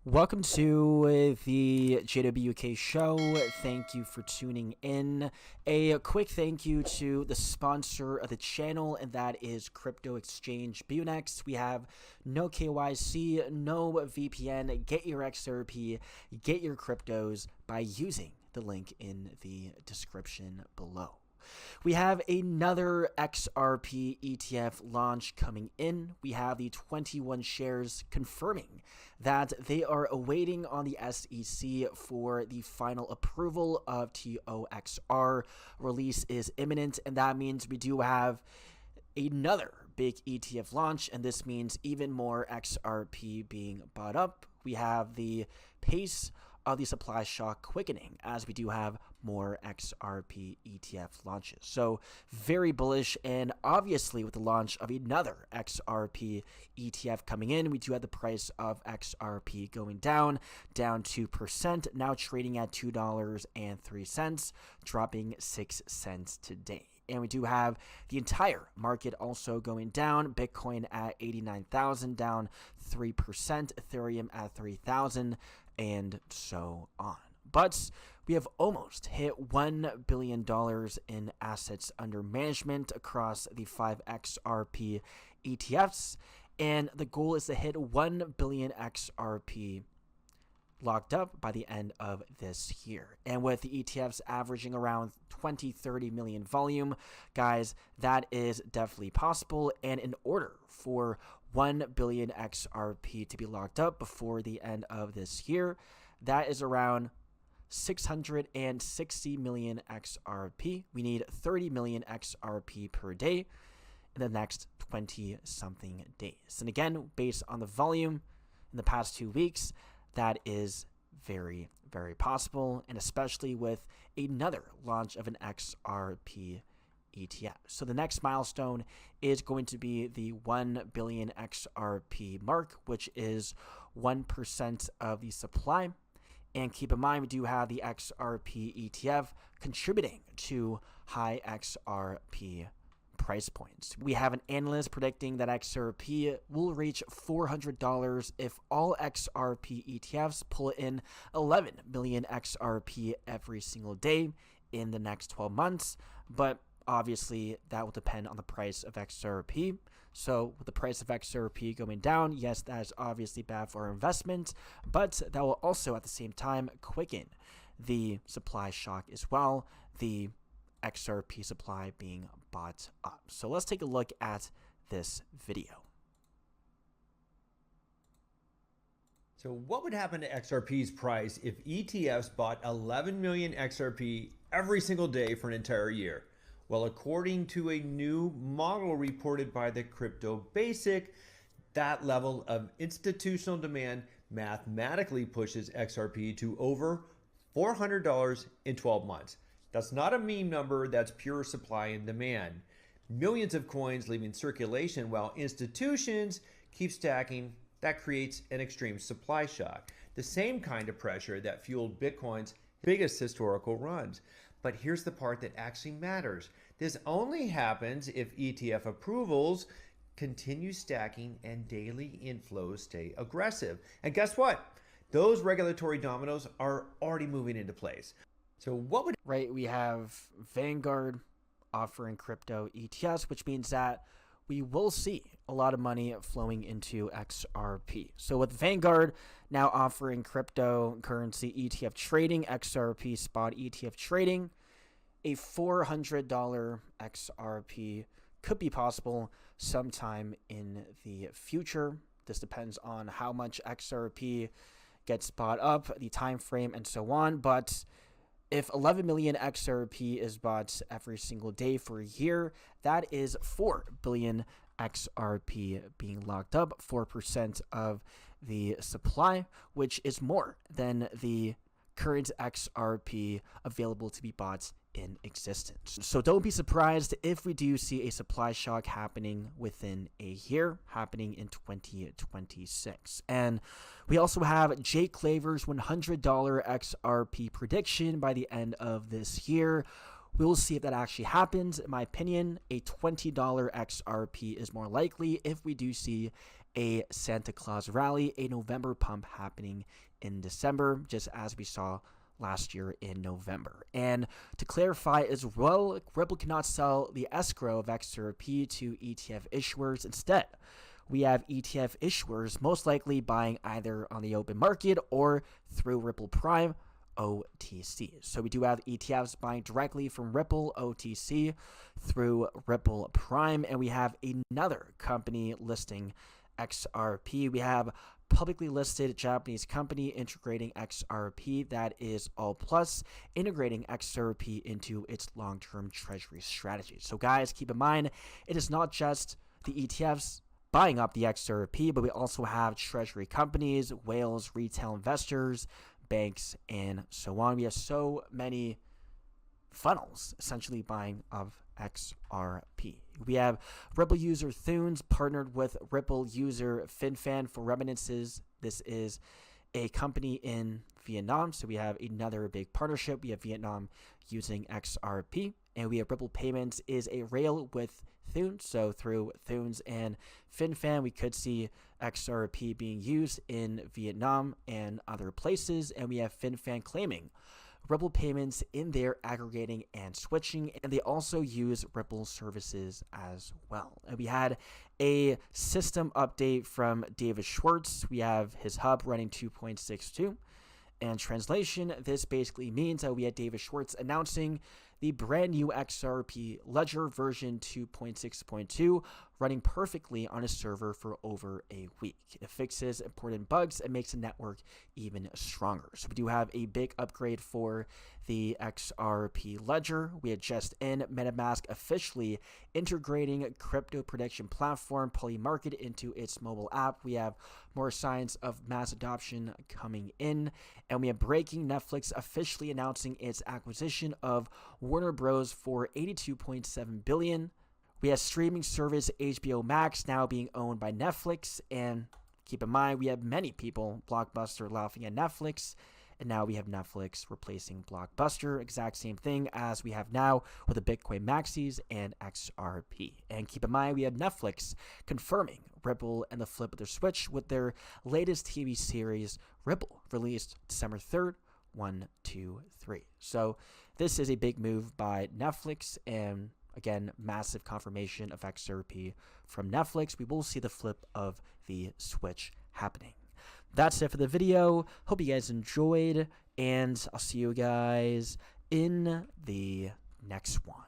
Welcome to the JWK show. Thank you for tuning in. A quick thank you to the sponsor of the channel, and that is crypto exchange BITUNIX. We have no KYC, no VPN. Get your XRP, get your cryptos by using the link in the description below. We have another XRP ETF launch coming in. We have the 21 shares confirming that they are awaiting on the SEC for the final approval of TOXR. Release is imminent, and that means we do have another big ETF launch, and this means even more XRP being bought up. We have the pace of the supply shock quickening as we do have more XRP ETF launches. So very bullish, and obviously with the launch of another XRP ETF coming in, we do have the price of XRP going down 2%, now trading at $2.03, dropping 6 cents today. And we do have the entire market also going down. Bitcoin at 89,000, down 3%. Ethereum at 3,000, and so on. But we have almost hit $1 billion in assets under management across the 5 XRP ETFs. And the goal is to hit 1 billion XRP locked up by the end of this year. And with the ETFs averaging around 20-30 million volume, guys, that is definitely possible. And in order for 1 billion XRP to be locked up before the end of this year, that is around 660 million XRP. We need 30 million XRP per day in the next 20 something days. And again, based on the volume in the past 2 weeks, that is very, very possible, and especially with another launch of an XRP ETF. So the next milestone is going to be the 1 billion XRP mark, which is 1% of the supply. And keep in mind, we do have the XRP ETF contributing to high XRP price points. We have an analyst predicting that XRP will reach $400 if all XRP ETFs pull in 11 million XRP every single day in the next 12 months. But obviously, that will depend on the price of XRP. So with the price of XRP going down, yes, that is obviously bad for our investment, but that will also at the same time quicken the supply shock as well. The XRP supply being bought up. So let's take a look at this video. So what would happen to XRP's price if ETFs bought 11 million XRP every single day for an entire year? Well, according to a new model reported by the Crypto Basic, that level of institutional demand mathematically pushes XRP to over $400 in 12 months. That's not a meme number, that's pure supply and demand. Millions of coins leaving circulation while institutions keep stacking. That creates an extreme supply shock. The same kind of pressure that fueled Bitcoin's biggest historical runs. But here's the part that actually matters. This only happens if ETF approvals continue stacking and daily inflows stay aggressive. And guess what? Those regulatory dominoes are already moving into place. So what would... Right, we have Vanguard offering crypto ETFs, which means that we will see a lot of money flowing into XRP. So with Vanguard now offering cryptocurrency ETF trading, XRP spot ETF trading, a $400 XRP could be possible sometime in the future. This depends on how much XRP gets bought up, the time frame, and so on. But if 11 million XRP is bought every single day for a year, that is 4 billion XRP being locked up, 4% of the supply, which is more than the current XRP available to be bought in existence. So don't be surprised if we do see a supply shock happening within a year, happening in 2026. And we also have Jake Claver's $100 XRP prediction by the end of this year. We will see if that actually happens. In my opinion, a $20 XRP is more likely if we do see a Santa Claus rally, a November pump happening in December, just as we saw last year in November. And to clarify as well, Ripple cannot sell the escrow of Xrp to ETF issuers. Instead, we have ETF issuers most likely buying either on the open market or through Ripple Prime OTC. So we do have ETFs buying directly from Ripple OTC through Ripple Prime, and we have another company listing Xrp. We have publicly listed Japanese company integrating Xrp, that is All Plus, integrating Xrp into its long-term treasury strategy. So guys, keep in mind, it is not just the ETFs buying up the Xrp, but we also have treasury companies, whales, retail investors, banks, and so on. We have so many funnels essentially buying of Xrp. We have Ripple user Thunes partnered with Ripple user FinFan for remittances. This is a company in Vietnam, so we have another big partnership. We have Vietnam using Xrp, and we have Ripple Payments is a rail with Thunes. So through Thunes and FinFan, we could see Xrp being used in Vietnam and other places, and we have FinFan claiming Ripple Payments in their aggregating and switching, and they also use Ripple services as well. And we had a system update from David Schwartz. We have his hub running 2.62. And translation, this basically means that we had David Schwartz announcing the brand new Xrp Ledger version 2.6.2 running perfectly on a server for over a week. It fixes important bugs and makes the network even stronger. So we do have a big upgrade for the Xrp Ledger. We had just in MetaMask officially integrating crypto prediction platform Polymarket into its mobile app. We have more signs of mass adoption coming in, and we have breaking Netflix officially announcing its acquisition of Warner Bros. For $82.7 billion. We have streaming service HBO Max now being owned by Netflix, and keep in mind we have many people, Blockbuster, laughing at Netflix, and now we have Netflix replacing Blockbuster, exact same thing as we have now with the Bitcoin Maxis and Xrp. And keep in mind we have Netflix confirming Ripple and the flip of their switch with their latest TV series, Ripple, released December 3rd, 1, 2, 3. So this is a big move by Netflix, and again, massive confirmation of Xrp from Netflix. We will see the flip of the switch happening. That's it for the video. Hope you guys enjoyed, and I'll see you guys in the next one.